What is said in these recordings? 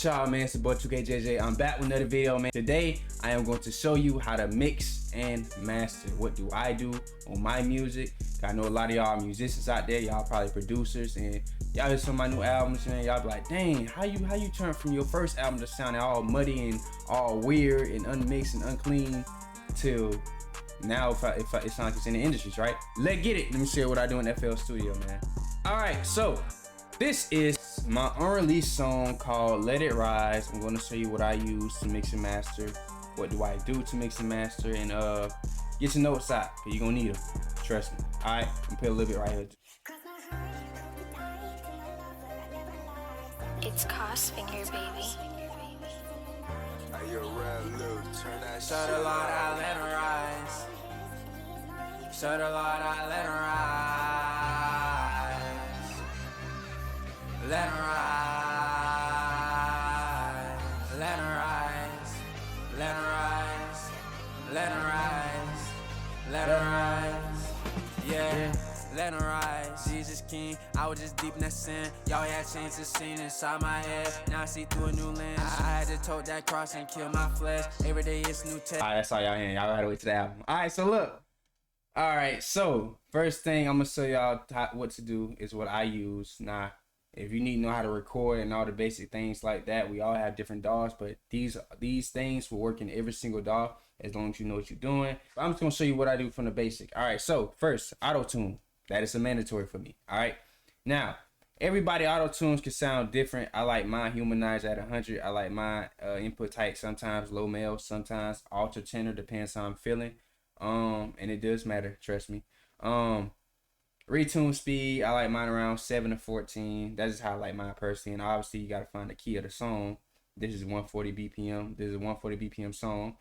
with y'all, man? It's the boy 2KJJ. I'm back with another video, man. Today I am going to show you how to mix and master. What do I do on my music? I know a lot of y'all are musicians out there, y'all probably producers, and y'all hear some of my new albums, man. Y'all be like, dang, how you turn from your first album to sounding all muddy and all weird and unmixed and unclean till now if it sounds like it's in the industries, right? Let's get it. Let me share what I do in FL Studio, man. All right, so this is my unreleased song called Let It Rise. I'm going to show you what I use to mix and master. What do I do to mix and master? And get your notes out, because you're going to need them. Trust me. All right, I'm put a little bit right here. It's Cost Finger, baby. Show the Lord I let her rise. Show the Lord I let her rise. Let her rise. Let her rise. Let her rise. Let her rise. Let her rise. Yeah. Let her rise. Jesus King, I was just deep in that sin. Y'all had changed the scene inside my head. Now I see through a new lens. I had to tote that cross and kill my flesh. Every day it's new test. Alright, that's all y'all hearing. Y'all gotta wait to the album. Alright, so look. Alright, so first thing I'm gonna show y'all what to do is what I use. Now, if you need to know how to record and all the basic things like that, we all have different DAWs, but these things will work in every single DAW as long as you know what you're doing. But I'm just gonna show you what I do from the basic. Alright, so first, auto-tune. That is a mandatory for me. All right. Now, everybody auto tunes can sound different. I like mine humanized at 100. I like my input tight, sometimes low male, sometimes alter tenor, depends how I'm feeling. And it does matter, trust me. Retune speed, I like mine around 7 to 14. That's just how I like mine personally. And obviously, you gotta find the key of the song. This is 140 BPM. This is a 140 BPM song.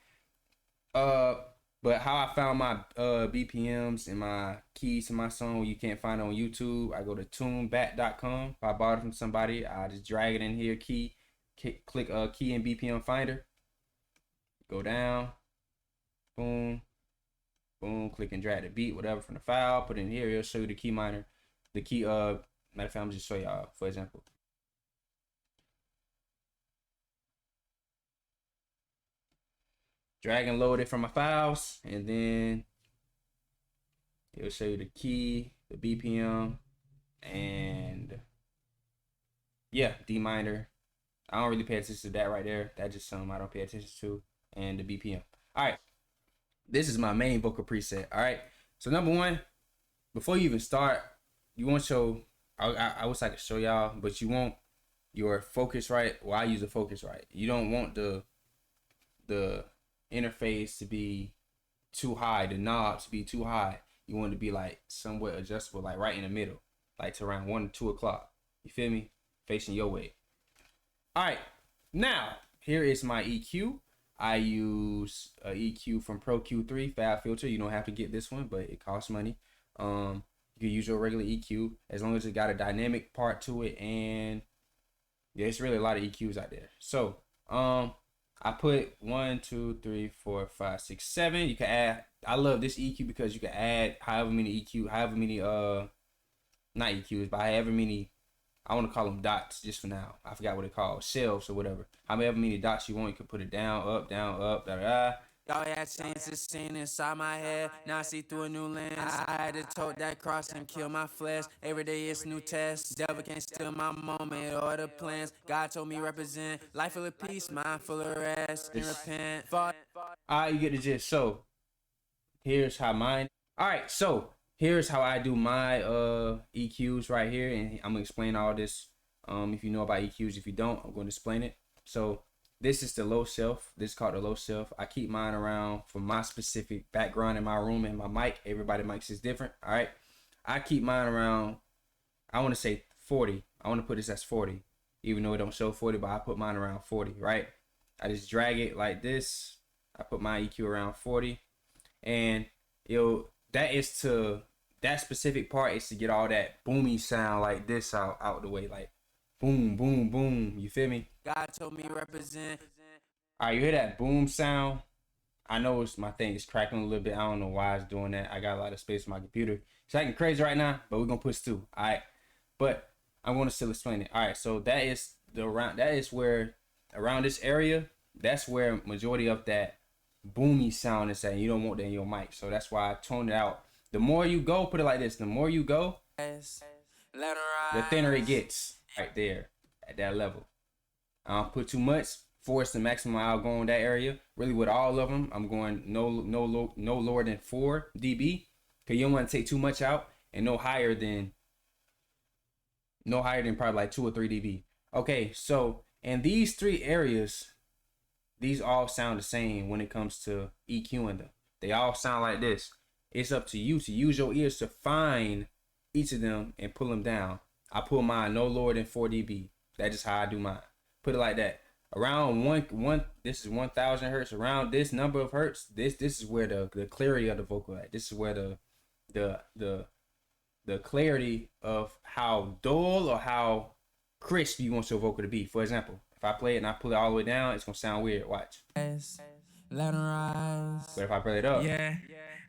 But how I found my BPMs and my keys to my song, you can't find it on YouTube. I go to tunebat.com. If I bought it from somebody, I just drag it in here, click key and BPM finder. Go down, boom, boom, click and drag the beat, whatever from the file, put it in here, it'll show you the key minor. The key, matter of fact, I'm just show y'all, for example. Drag and load it from my files, and then it'll show you the key, the BPM, and yeah, D minor. I don't really pay attention to that right there. That's just something I don't pay attention to, and the BPM. All right, this is my main vocal preset. All right, so number one, before you even start, you want your, I wish I could show y'all, but you want your focus right. Well, I use a focus right. You don't want the interface to be too high, the knob to be too high. You want it to be like somewhat adjustable, like right in the middle, like to around 1 or 2 o'clock. You feel me? Facing your way. All right, now here is my EQ. I use a EQ from Pro Q3 Fabfilter. You don't have to get this one, but it costs money. You can use your regular EQ as long as it got a dynamic part to it, and there's really a lot of EQs out there. So I put 1, 2, 3, 4, 5, 6, 7. You can add. I love this EQ because you can add however many not EQs, but however many. I want to call them dots just for now. I forgot what it called, shelves or whatever. However many dots you want, you can put it down, up, da da. Y'all had changed the scene inside my head. Now I see through a new lens. I had to tote that cross and kill my flesh. Every day it's new tests. Devil can't steal my moment or the plans. God told me represent life full of peace, mind full of rest, and repent. Alright, you get the gist. So here's how mine. Alright, so here's how I do my EQs right here, and I'm gonna explain all this. If you know about EQs, if you don't, I'm going to explain it. So this is the low shelf. This is called the low shelf. I keep mine around for my specific background in my room and my mic. Everybody's mics is different. All right. I keep mine around, I want to say 40. I want to put this as 40, even though it don't show 40, but I put mine around 40, right? I just drag it like this. I put my EQ around 40, and that specific part is to get all that boomy sound like this out the way, like boom, boom, boom. You feel me? God told me represent. All right, you hear that boom sound? I know my thing is cracking a little bit. I don't know why it's doing that. I got a lot of space on my computer. It's acting crazy right now, but we're gonna push through. All right, but I'm gonna still explain it. All right, so that is where around this area, that's where majority of that boomy sound is at. And you don't want that in your mic. So that's why I toned it out. The more you go, put it like this, the more you go, the thinner it gets right there at that level. I don't put too much. Force the maximum I'll go in that area. Really with all of them, I'm going no lower than 4 dB. Cause you don't want to take too much out, and no higher than probably like 2 or 3 dB. Okay, so in these 3 areas, these all sound the same when it comes to EQing them. They all sound like this. It's up to you to use your ears to find each of them and pull them down. I pull mine no lower than 4 dB. That's just how I do mine. Put it like that. Around one this is 1000 hertz. Around this number of hertz, this is where the clarity of the vocal at. This is where the clarity of how dull or how crisp you want your vocal to be. For example, if I play it and I pull it all the way down, it's gonna sound weird. Watch. Let her rise. But if I play it up, yeah,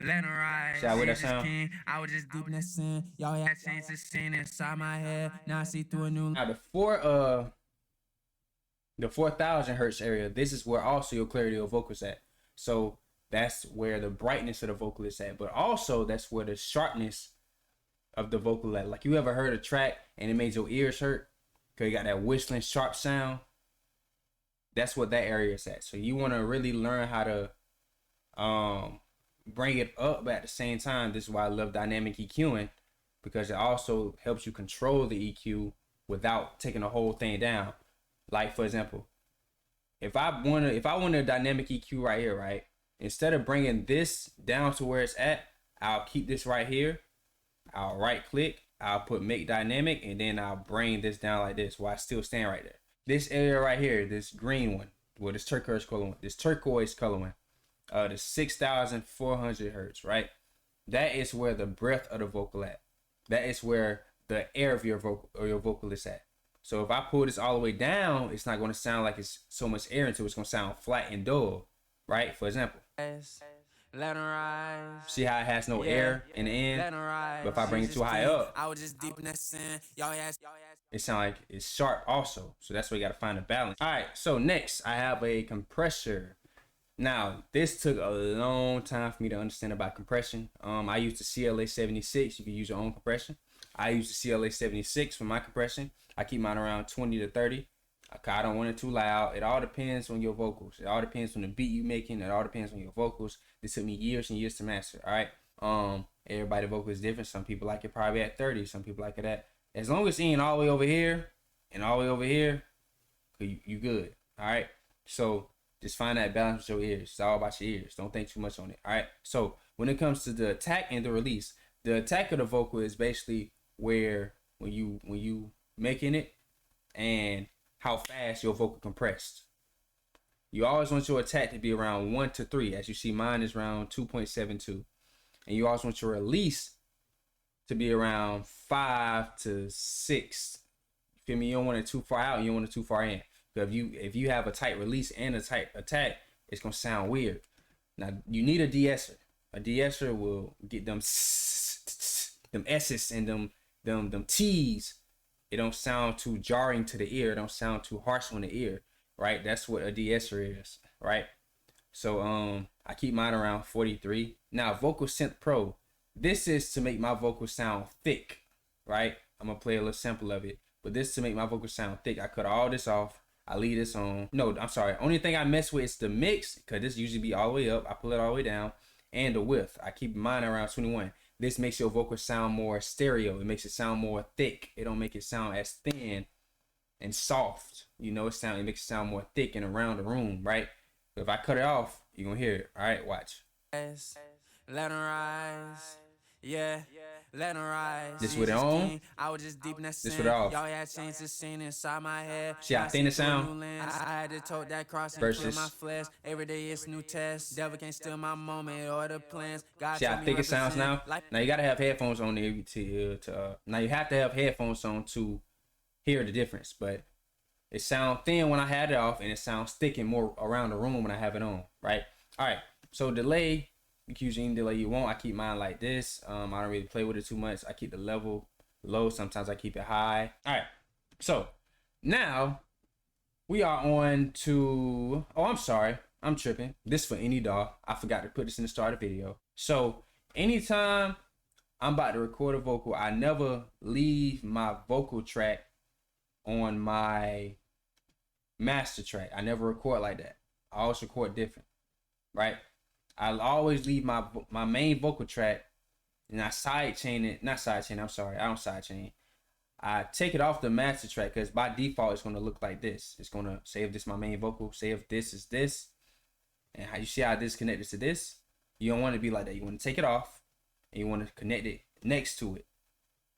let her rise. See how weird that sound? I was just deep in the sin. Y'all had changed the scene inside my head. Now I see through a new. Now the 4000 hertz area, this is where also your clarity of vocals at. So that's where the brightness of the vocal is at. But also that's where the sharpness of the vocal at. Like, you ever heard a track and it made your ears hurt because you got that whistling sharp sound? That's what that area is at. So you want to really learn how to bring it up, but at the same time, this is why I love dynamic EQing, because it also helps you control the EQ without taking the whole thing down. Like, for example, if I want a dynamic EQ right here, right, instead of bringing this down to where it's at, I'll keep this right here. I'll right click, I'll put make dynamic, and then I'll bring this down like this while I still stand right there. This area right here, this green one, well, this turquoise color one, the 6400 hertz, right? That is where the breath of the vocal at. That is where the air of your vocal is at. So if I pull this all the way down, it's not going to sound like it's so much air into it. It's going to sound flat and dull, right? For example, let her rise. See how it has no air in the end? But if I bring it too high up, I was just deep in that sin. It sounds like it's sharp also. So that's where you got to find a balance. All right, so next I have a compressor. Now, this took a long time for me to understand about compression. I used the CLA 76. You can use your own compression. I use the CLA 76 for my compression. I keep mine around 20 to 30. I don't want it too loud. It all depends on your vocals. It all depends on the beat you're making. It all depends on your vocals. This took me years and years to master. All right. Everybody's vocal is different. Some people like it probably at 30. Some people like it at. As long as it ain't all the way over here and all the way over here, you good. All right. So just find that balance with your ears. It's all about your ears. Don't think too much on it. All right. So when it comes to the attack and the release, the attack of the vocal is basically where when you making it and how fast your vocal compressed. You always want your attack to be around 1 to 3. As you see, mine is around 2.72. And you always want your release to be around 5 to 6. You feel me? You don't want it too far out. You don't want it too far in. But if you have a tight release and a tight attack, it's gonna sound weird. Now you need a de-esser. A de-esser will get them S's and them T's. It don't sound too jarring to the ear. It don't sound too harsh on the ear, right? That's what a de-esser is, right? So I keep mine around 43. Now Vocal Synth Pro, this is to make my vocal sound thick, right? I'm gonna play a little sample of it, but this is to make my vocal sound thick. I cut all this off. I leave this on. No, I'm sorry. Only thing I mess with is the mix, because this usually be all the way up. I pull it all the way down, and the width. I keep mine around 21. This makes your vocal sound more stereo. It makes it sound more thick. It don't make it sound as thin and soft. You know, it makes it sound more thick and around the room, right? But if I cut it off, you're gonna hear it. All right, watch. Let her rise. Yeah. Let her rise. This with it on. I was just deep in that this with it off. Y'all had changed the scene inside my head. See how thin it sound? I had to tote that cross and kill my flesh. Every day it's new tests. Devil can't steal my moment or the plans. God, see how thick it sounds now? Now you gotta have headphones on there now you have to have headphones on to hear the difference. But it sounds thin when I had it off, and it sounds thick and more around the room when I have it on, right? All right. So delay. You can use any delay you want. I keep mine like this. I don't really play with it too much. I keep the level low. Sometimes I keep it high. All right. So now We are on to, oh, I'm sorry. I'm tripping. This for any DAW. I forgot to put this in the start of the video. So anytime I'm about to record a vocal, I never leave my vocal track on my master track. I never record like that. I always record different, right? I'll always leave my main vocal track and I sidechain it. Not sidechain, I'm sorry. I don't sidechain. I take it off the master track because by default it's going to look like this. It's going to say if this is my main vocal, say if this is this, and how you see how this connected to this. You don't want to be like that. You want to take it off and you want to connect it next to it,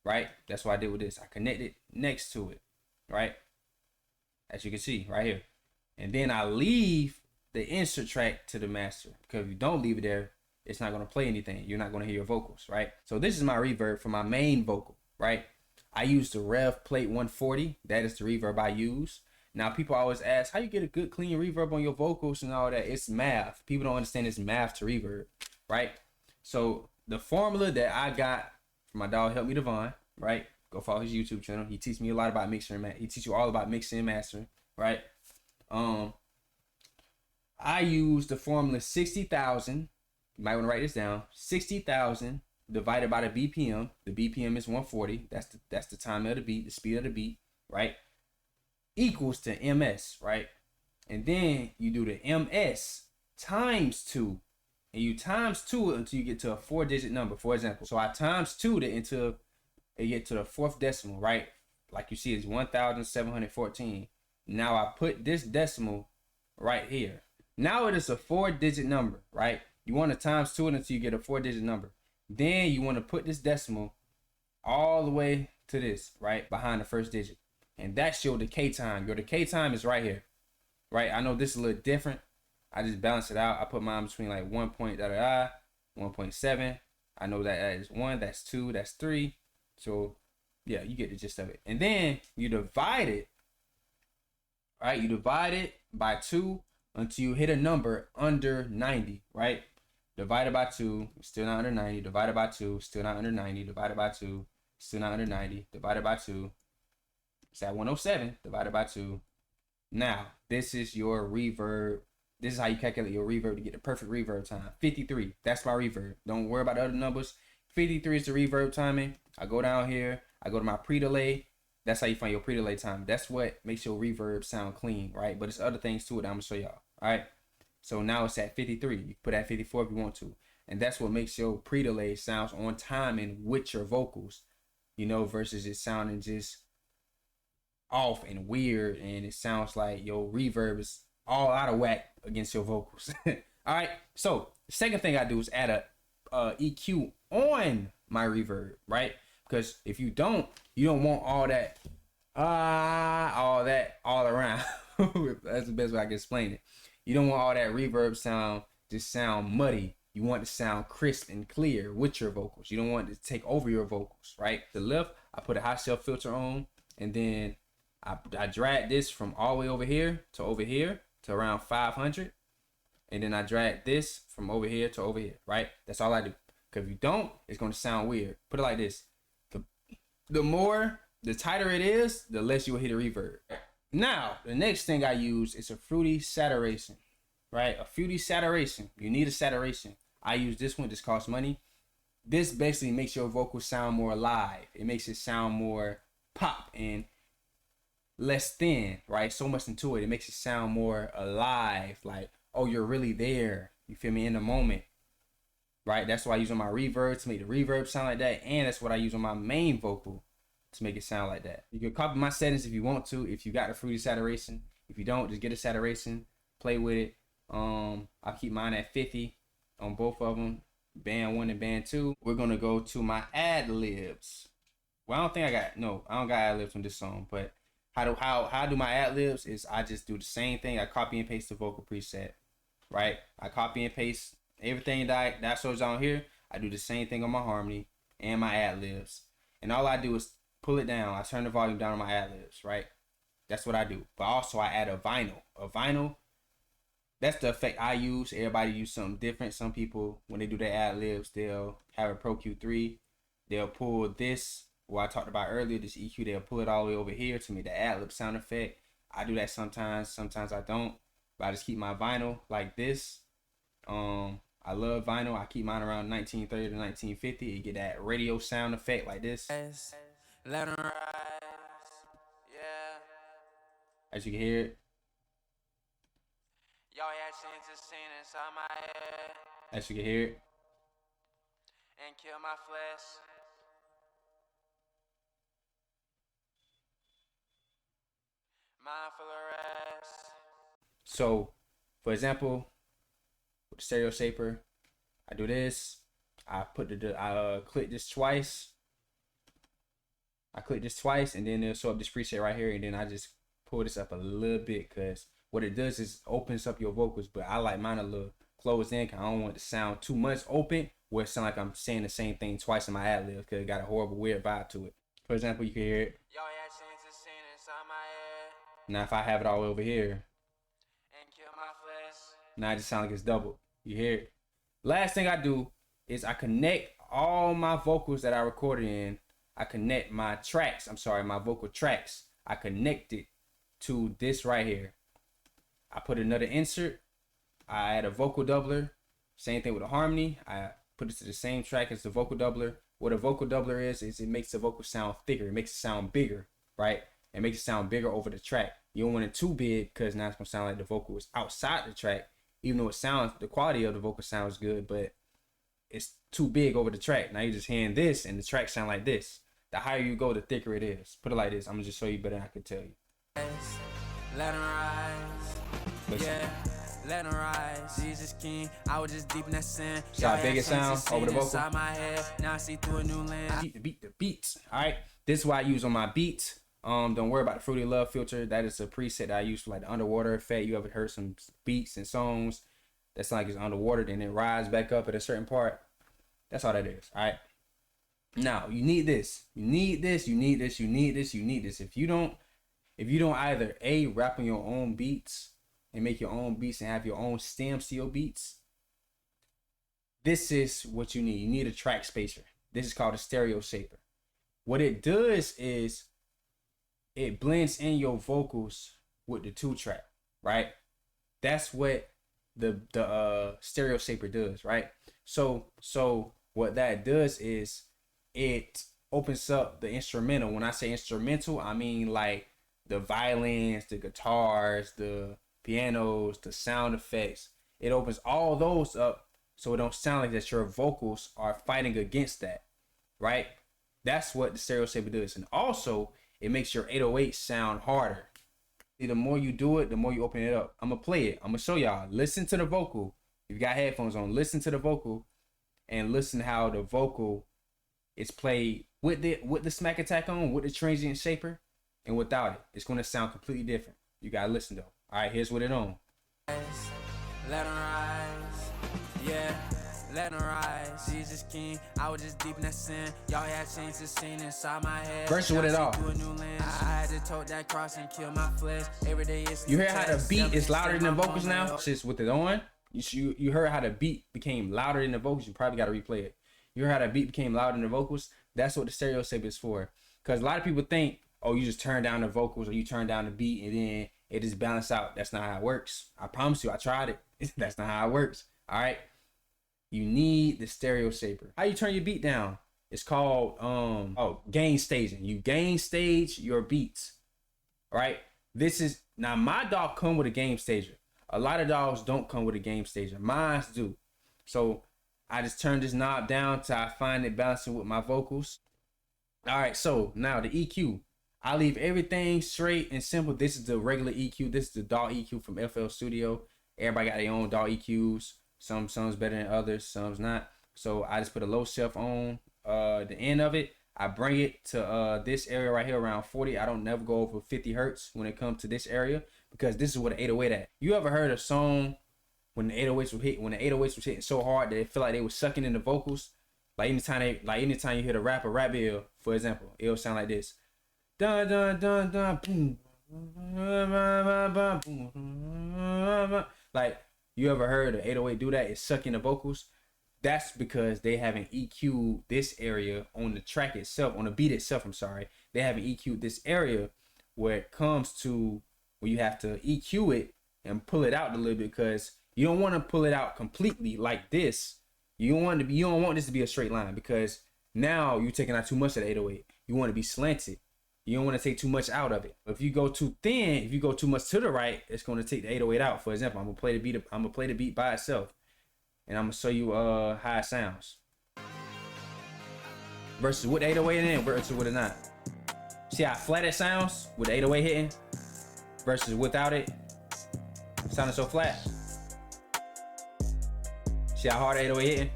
right? That's what I did with this. I connected next to it, right? As you can see right here. And then I leave the insert track to the master, because if you don't leave it there, it's not going to play anything. You're not going to hear your vocals, right? So this is my reverb for my main vocal, right? I use the Rev Plate 140. That is the reverb I use. Now, people always ask, how you get a good, clean reverb on your vocals and all that? It's math. People don't understand it's math to reverb, right? So the formula that I got from my dog, Help Me Devon, right? Go follow his YouTube channel. He teaches me a lot about mixing and he teaches you all about mixing and mastering, right? I use the formula 60,000. You might want to write this down. 60,000 divided by the BPM. The BPM is 140. That's the time of the beat, the speed of the beat, right? Equals to MS, right? And then you do the MS times 2. And you times 2 it until you get to a 4-digit number, for example. So I times 2 it until it get to the 4th decimal, right? Like you see, it's 1,714. Now I put this decimal right here. Now it is a 4-digit number, right? You want to times 2 it until you get a 4-digit number. Then you want to put this decimal all the way to this, right? Behind the first digit. And that's your decay time. Your decay time is right here, right? I know this is a little different. I just balance it out. I put mine between like 1.7. I know that is 1, that's 2, that's 3. So yeah, you get the gist of it. And then you divide it, right? You divide it by 2 until you hit a number under 90, right? Divided by 2, still not under 90. Divided by 2, still not under 90. Divided by 2, still not under 90. Divided by 2, it's at 107. Divided by 2. Now, this is your reverb. This is how you calculate your reverb to get the perfect reverb time. 53. That's my reverb. Don't worry about the other numbers. 53 is the reverb timing. I go down here. I go to my pre-delay. That's how you find your pre-delay time. That's what makes your reverb sound clean, right? But there's other things to it that I'm going to show y'all, all right? So now it's at 53. You put at 54 if you want to. And that's what makes your pre-delay sounds on time and with your vocals, you know, versus it sounding just off and weird. And it sounds like your reverb is all out of whack against your vocals. All right. So the second thing I do is add a EQ on my reverb, right? Because if you don't want all that all around. That's the best way I can explain it. You don't want all that reverb sound just sound muddy. You want it to sound crisp and clear with your vocals. You don't want it to take over your vocals, right? The lift, I put a high shelf filter on, and then I drag this from all the way over here to around 500. And then I drag this from over here to over here, right? That's all I do. Because if you don't, it's going to sound weird. Put it like this. The tighter it is, the less you will hit a reverb. Now, the next thing I use is a fruity saturation, right? A fruity saturation. You need a saturation. I use this one. This costs money. This basically makes your vocals sound more alive. It makes it sound more pop and less thin, right? So much into it. It makes it sound more alive. Like, oh, you're really there. You feel me? In the moment, right? That's what I use on my reverb to make the reverb sound like that. And that's what I use on my main vocal to make it sound like that. You can copy my settings if you want to, if you got the fruity saturation. If you don't, just get a saturation, play with it. I keep mine at 50 on both of them, band 1 and band 2. We're gonna go to my ad libs. Well, I don't got ad libs on this song, but how I do my ad libs is I just do the same thing. I copy and paste the vocal preset, right? I copy and paste everything that shows on here. I do the same thing on my harmony and my ad libs, and all I do is pull it down. I turn the volume down on my ad libs, right? That's what I do. But also I add a vinyl. A vinyl, that's the effect I use. Everybody use something different. Some people, when they do their ad libs, they'll have a Pro Q3. They'll pull this, what I talked about earlier, this EQ, they'll pull it all the way over here to make the ad lib sound effect. I do that sometimes I don't. But I just keep my vinyl like this. I love vinyl. I keep mine around 1930 to 1950. You get that radio sound effect like this. Let 'em rise, yeah. As you can hear it. Y'all had scenes to scene inside my head As you can hear it. and kill my flesh. Mind full of rest. So, for example, with the stereo shaper, I do this. I click this twice. And then it'll show up this preset right here, and then I just pull this up a little bit because what it does is opens up your vocals. But I like mine a little closed in because I don't want it to sound too much open where it sound like I'm saying the same thing twice in my ad lib because it got a horrible weird vibe to it. For example, you can hear it. Y'all had scenes to scene inside my head Now if I have it all over here, and kill my flesh. now it just sounds like it's doubled. You hear it? Last thing I do is I connect all my vocals that I recorded in. I connect my vocal tracks. I connect it to this right here. I put another insert. I add a vocal doubler. Same thing with a harmony. I put it to the same track as the vocal doubler. What a vocal doubler is it makes the vocal sound thicker. It makes it sound bigger, right? It makes it sound bigger over the track. You don't want it too big because now it's gonna sound like the vocal is outside the track. Even though the quality of the vocal sounds good, but it's too big over the track. Now you're just hearing this and the track sound like this. The higher you go, the thicker it is. Put it like this. I'm gonna just show you better than I can tell you. Let 'em rise. Listen. Yeah, let 'em rise. Jesus King, I was just deep in that sin. See how big it sounds over the vocal? Inside my head. Now I see through a new lens. The beats. Alright. This is what I use on my beats. Don't worry about the Fruity Love filter. That is a preset that I use for like the underwater effect. You ever heard some beats and songs that sound like it's underwater, then it rise back up at a certain part? That's all that is. Alright. Now you need this. You need this. If you don't either rap on your own beats and make your own beats and have your own stems to your beats, this is what you need. You need a track spacer. This is called a stereo shaper. What it does is it blends in your vocals with the 2-track, right? That's what the stereo shaper does, right? So what that does is it opens up the instrumental. When I say instrumental, I mean like the violins, the guitars, the pianos, the sound effects. It opens all those up so it don't sound like that your vocals are fighting against that, right? That's what the stereo shaper does. And also, it makes your 808 sound harder. See, the more you do it, the more you open it up. I'm going to play it. I'm going to show y'all. Listen to the vocal. If you got headphones on, listen to the vocal and listen how the vocal is played with the smack attack on, with the transient shaper, and without it. It's going to sound completely different. You got to listen though. All right, here's what it on. Let 'em rise, yeah, let 'em rise. Jesus King, I was just deep in that sin. Y'all had changed the scene inside my head. Verse with it all. I had to tote that cross and kill my flesh. Every day it's You hear how the beat is louder than the vocals now? Just with it on. You heard how the beat became louder than the vocals. You probably got to replay it. You heard how the beat became louder than the vocals. That's what the stereo shaper is for. Because a lot of people think, oh, you just turn down the vocals or you turn down the beat and then it just balance out. That's not how it works. I promise you, I tried it. That's not how it works. All right. You need the stereo shaper. How you turn your beat down? It's called gain staging. You gain stage your beats. All right. This is now my dog come with a game stager. A lot of dogs don't come with a game stager. Mine do. So I just turn this knob down till I find it balancing with my vocals. All right. So now the EQ. I leave everything straight and simple. This is the regular EQ. This is the DAW EQ from FL Studio. Everybody got their own DAW EQs. Some's better than others, some's not. So I just put a low shelf on the end of it. I bring it to this area right here around 40. I don't never go over 50 hertz when it comes to this area because this is what the 808 at. You ever heard a song when the 808s was hitting so hard that it felt like they were sucking in the vocals? Like anytime you hear the rap bill, for example, it'll sound like this. Dun dun dun dun boom. Like, you ever heard the 808 do that? It's sucking the vocals. That's because they haven't EQ'd this area on the track itself, on the beat itself. I'm sorry, they haven't EQ'd this area where it comes to where you have to EQ it and pull it out a little bit, because you don't want to pull it out completely like this. You don't want this to be a straight line, because now you're taking out too much of the 808. You want to be slanted. You don't want to take too much out of it. If you go too thin, if you go too much to the right, it's going to take the 808 out. For example, I'm gonna play the beat by itself, and I'm gonna show you how it sounds versus with 808 in it versus with it not. See how flat it sounds with the 808 hitting versus without it sounding so flat. See how hard the 808 hitting?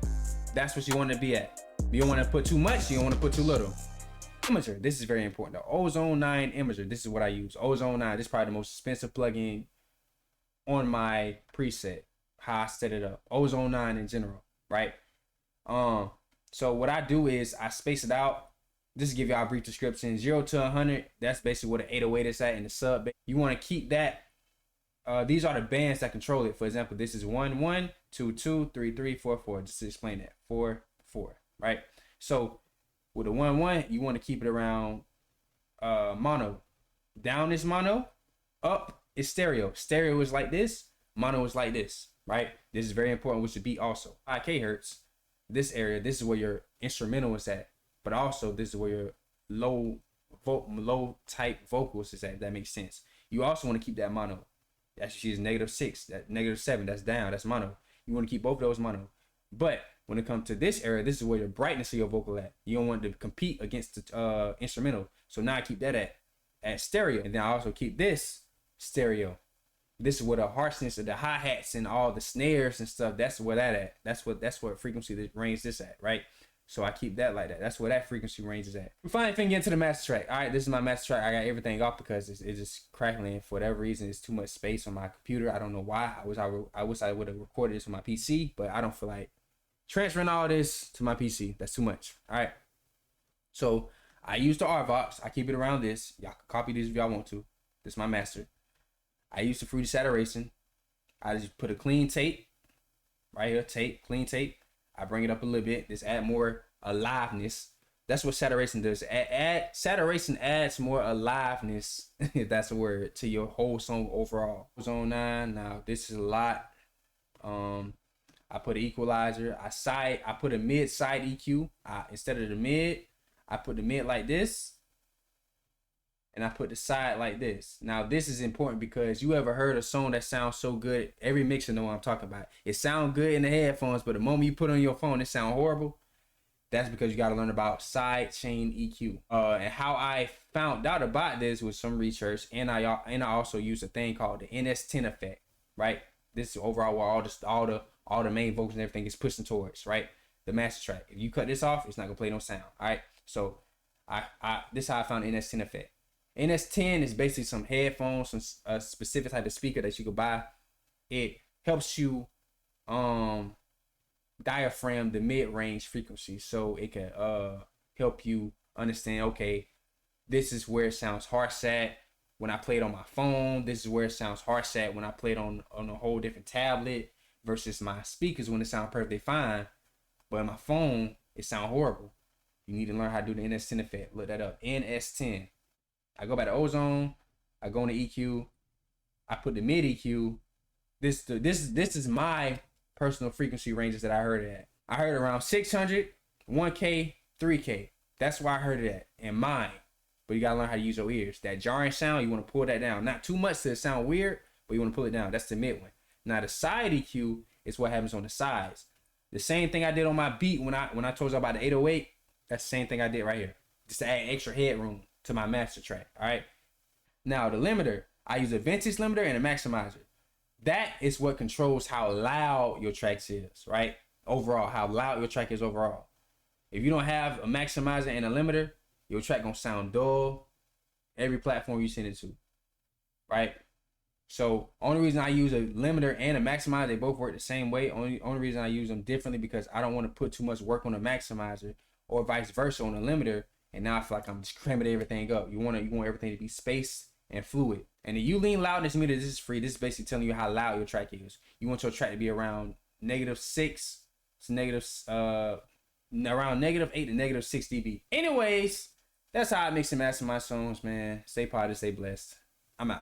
That's what you want to be at. You don't want to put too much, you don't want to put too little. Imager, this is very important. The Ozone 9 Imager, this is what I use. Ozone 9, this is probably the most expensive plugin on my preset, how I set it up. Ozone 9 in general, right? So what I do is I space it out. Just to give y'all a brief description, 0 to 100, that's basically where the 808 is at in the sub. You want to keep that. These are the bands that control it. For example, this is 1 1, 2 2, 3 3, 4 4. Just to explain that, 4 4, right? So with a 1 1, you want to keep it around mono. Down is mono, up is stereo. Stereo is like this, mono is like this, right? This is very important with the beat also. 5K hertz, this area, this is where your instrumental is at. But also, this is where your low type vocals is at, if that makes sense. You also want to keep that mono. That's she's -6, that -7, that's down, that's mono. You want to keep both of those mono. But when it comes to this area, this is where the brightness of your vocal at. You don't want it to compete against the instrumental. So now I keep that at stereo. And then I also keep this stereo. This is where the harshness of the hi-hats and all the snares and stuff, that's where that at. That's what frequency that range this at, right? So I keep that like that. That's where that frequency range is at. We finally finna get into the master track. All right, this is my master track. I got everything off because it's just crackling. For whatever reason, it's too much space on my computer. I don't know why. I wish I would have recorded this on my PC, but I don't feel like transferring all this to my PC. That's too much. All right. So I use the RVox. I keep it around this. Y'all can copy this if y'all want to. This is my master. I use the fruity saturation. I just put a clean tape right here. Clean tape. I bring it up a little bit. Just add more aliveness. That's what saturation does. Saturation adds more aliveness, if that's a word, to your whole song overall. Ozone 9. Now this is a lot. I put an equalizer. I put a mid side EQ. Instead of the mid, I put the mid like this, and I put the side like this. Now this is important because you ever heard a song that sounds so good? Every mixer know what I'm talking about. It sounds good in the headphones, but the moment you put it on your phone, it sounds horrible. That's because you got to learn about side chain EQ. And how I found out about this was some research, and I also use a thing called the NS10 effect. Right? This is overall where all the main vocals and everything is pushing towards. Right? The master track. If you cut this off, it's not gonna play no sound. All right. So this is how I found the NS10 effect. NS10 is basically some headphones, some specific type of speaker that you could buy. It helps you diaphragm the mid-range frequency, so it can help you understand, okay, this is where it sounds harsh at when I play it on my phone. This is where it sounds harsh at when I play it on a whole different tablet versus my speakers when it sounds perfectly fine. But on my phone, it sounds horrible. You need to learn how to do the NS10 effect. Look that up. NS10. I go back to Ozone. I go into EQ. I put the mid EQ. This is my personal frequency ranges that I heard it at. I heard around 600, 1K, 3K. That's why I heard it at in mine. But you gotta learn how to use your ears. That jarring sound, you want to pull that down. Not too much to sound weird, but you want to pull it down. That's the mid one. Now the side EQ is what happens on the sides. The same thing I did on my beat when I told you about the 808. That's the same thing I did right here. Just to add extra headroom to my master track. All right. Now the limiter, I use a vintage limiter and a maximizer. That is what controls how loud your track is, right? Overall, how loud your track is overall. If you don't have a maximizer and a limiter, your track gonna sound dull every platform you send it to, right? So only reason I use a limiter and a maximizer, they both work the same way. Only reason I use them differently because I don't want to put too much work on a maximizer or vice versa on a limiter. And now I feel like I'm just cramming everything up. You want everything to be spaced and fluid. And the Youlean loudness meter, this is free. This is basically telling you how loud your track is. You want your track to be around -6 to around -8 to -6 dB. Anyways, that's how I mix and master my songs, man. Stay positive, stay blessed.